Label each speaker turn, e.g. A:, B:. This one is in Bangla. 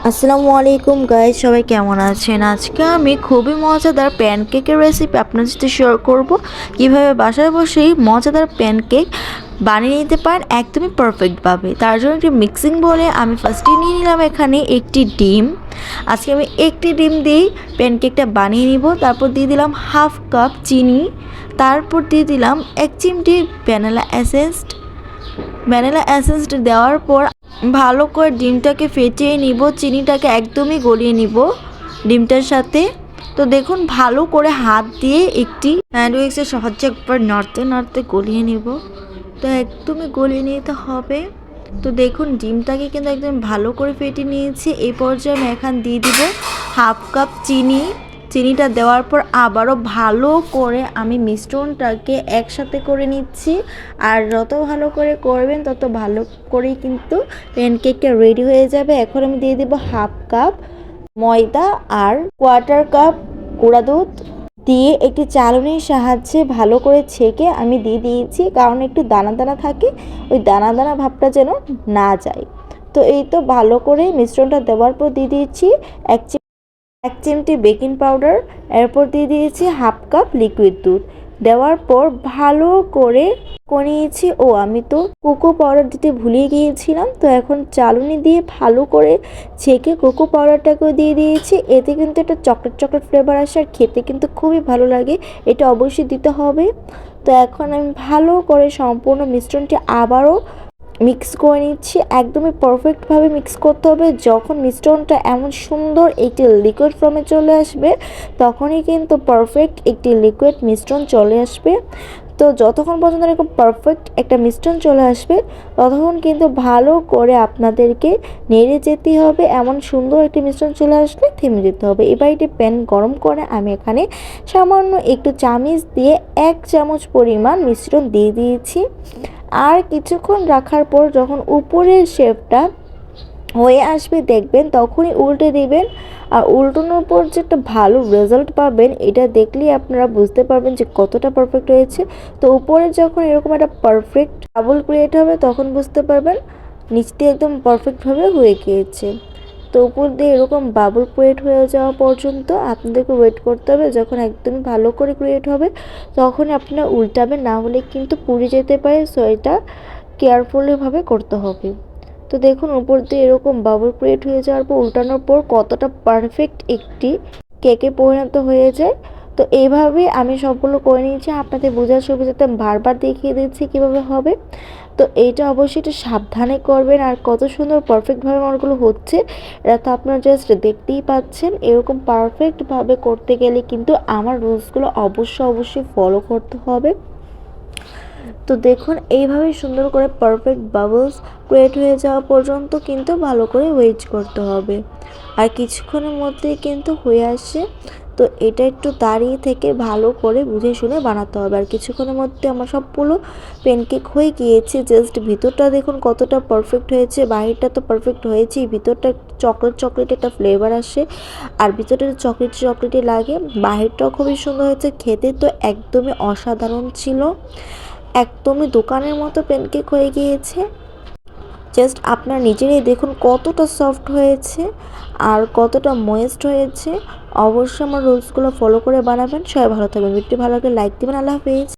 A: আসসালামু আলাইকুম গাইস, সবাই কেমন আছেন? আজকে আমি খুবই মজাদার প্যানকেকের রেসিপি আপনাদের সাথে শেয়ার করব। কিভাবে বাসায় বসেই মজাদার প্যানকেক বানিয়ে নিতে পারেন একদমই পারফেক্টভাবে। তার জন্য একটি মিক্সিং বলে আমি ফার্স্টে নিয়ে নিলাম এখানে একটি ডিম। আজকে আমি একটি ডিম দিয়েই প্যানকেকটা বানিয়ে নিব। তারপর দিয়ে দিলাম হাফ কাপ চিনি, তারপর দিয়ে দিলাম 1 চিমটি ভ্যানিলা এসেন্স দেওয়ার পর ভালো করে ডিমটাকে ফেটিয়ে নিব, চিনিটাকে একদমই গলিয়ে নিব ডিমটার সাথে। তো দেখুন, ভালো করে হাত দিয়ে একটি হ্যান্ড উইক্সের সাহায্যে একবার নাড়তে নাড়তে গলিয়ে নিব। তো একদমই গলিয়ে নিতে হবে। তো দেখুন, ডিমটাকে কিন্তু একদম ভালো করে ফেটিয়ে নিয়েছি। এই পর্যায়ে আমি এখন দিয়ে দিব হাফ কাপ চিনি। চিনিটা দেওয়ার পর আবারও ভালো করে আমি মিশ্রণটাকে একসাথে করে নিচ্ছি। আর যত ভালো করে করবেন তত ভালো করেই কিন্তু প্যানকেকটা রেডি হয়ে যাবে। এখন আমি দিয়ে দেবো হাফ কাপ ময়দা আর কোয়ার্টার কাপ গুঁড়া দুধ দিয়ে একটি চালনির সাহায্যে ভালো করে ছেঁকে আমি দিয়ে দিয়েছি, কারণ একটু দানা দানা থাকে, ওই দানা দানা ভাবটা যেন না যায়। তো এই তো ভালো করে মিশ্রণটা দেওয়ার পর দিয়ে দিয়েছি এক চিমটি বেকিং পাউডার, এরপর দিয়ে দিয়েছি হাফ কাপ লিকুইড দুধ। দেওয়ার পর ভালো করে করিয়েছি। আমি তো কোকো পাউডার দিতে ভুলে গিয়েছিলাম। তো এখন চালনি দিয়ে ভালো করে ছেঁকে কোকো পাউডারটাকেও দিয়ে দিয়েছি। এতে কিন্তু একটা চকলেট চকলেট ফ্লেভার আসে আর খেতে কিন্তু খুবই ভালো লাগে। এটা অবশ্যই দিতে হবে। তো এখন আমি ভালো করে সম্পূর্ণ মিশ্রণটি আবারও মিক্স করে নিচ্ছি। একদমই পারফেক্টভাবে মিক্স করতে হবে। যখন মিশ্রণটা এমন সুন্দর একটি লিকুইড ফর্মে চলে আসবে, তখনই কিন্তু পারফেক্ট একটি লিকুইড মিশ্রণ চলে আসবে। তো যতক্ষণ পর্যন্ত এরকম পারফেক্ট একটা মিশ্রণ চলে আসবে, ততক্ষণ কিন্তু ভালো করে আপনাদেরকে নেড়ে যেতে হবে। এমন সুন্দর একটি মিশ্রণ চলে আসলে থেমে যেতে হবে। এবার একটি প্যান গরম করে আমি এখানে সামান্য একটু চামচ দিয়ে 1 চামচ পরিমাণ মিশ্রণ দিয়ে দিয়েছি। আর কিছুক্ষণ রাখার পর যখন উপরের শেপটা হয়ে আসবে দেখবেন, তখনই উল্টে দিবেন। আর উল্টানোর পর যে একটা ভালো রেজাল্ট পাবেন, এটা দেখলেই আপনারা বুঝতে পারবেন যে কতটা পারফেক্ট হয়েছে। তো উপরে যখন এরকম একটা পারফেক্ট বাবল ক্রিয়েট হবে, তখন বুঝতে পারবেন নিচ দিয়ে একদম পারফেক্টভাবে হয়ে গিয়েছে। তো উপর দিয়ে এরকম বাবল ক্রিয়েট হয়ে যাওয়া পর্যন্ত আপনাদেরকে ওয়েট করতে হবে। যখন একদমই ভালো করে ক্রিয়েট হবে, তখন আপনারা উল্টাবেন, না হলে কিন্তু পুড়ে যেতে পারে। সো এটা কেয়ারফুলিভাবে করতে হবে। তো দেখুন, উপর দিয়ে এরকম বাবল ক্রিয়েট হয়ে যাওয়ার পর উল্টানোর পর কতটা পারফেক্ট একটি কেকে পরিণত হয়ে যায়। তো এইভাবে আমি সবগুলো করে নিয়েছি। আপনাদের বোঝার সুবিধাতে আমি বারবার দেখিয়ে দিচ্ছি কীভাবে হবে। তো এইটা অবশ্যই একটু সাবধানে করবেন। আর কত সুন্দর পারফেক্টভাবে আমারগুলো হচ্ছে, এটা তো আপনারা জাস্ট দেখতেই পাচ্ছেন। এরকম পারফেক্টভাবে করতে গেলে কিন্তু আমার রুলসগুলো অবশ্যই ফলো করতে হবে। তো দেখুন, এইভাবেই সুন্দর করে পারফেক্ট বাবলস ক্রিয়েট হয়ে যাওয়া পর্যন্ত কিন্তু ভালো করে ওয়েট করতে হবে। আর কিছুক্ষণের মধ্যেই কিন্তু হয়ে আসে। তো এটা একটু দাঁড়িয়ে থেকে ভালো করে বুঝে শুনে বানাতে হবে। আর কিছুক্ষণের মধ্যে আমার সবগুলো প্যানকেক হয়ে গিয়েছে। জাস্ট ভিতরটা দেখুন কতটা পারফেক্ট হয়েছে। বাহিরটা তো পারফেক্ট হয়েছেই, ভিতরটা চকলেট একটা ফ্লেভার আসে। আর ভিতরটা চকলেটি লাগে। বাহিরটাও খুবই সুন্দর হয়েছে। খেতে তো একদমই অসাধারণ ছিল। একদমই দোকানের মতো প্যানকেক হয়ে গিয়েছে। জাস্ট আপনারা নিজেরাই দেখুন কতটা সফট হয়েছে আর কতটা ময়েস্ট হয়েছে। অবশ্যই আমার রুলসগুলো ফলো করে বানাবেন। সবাই ভালো থাকবেন। ভিডিওটি ভালো লাগলে লাইক দিবেন। আল্লাহ হাফেজ।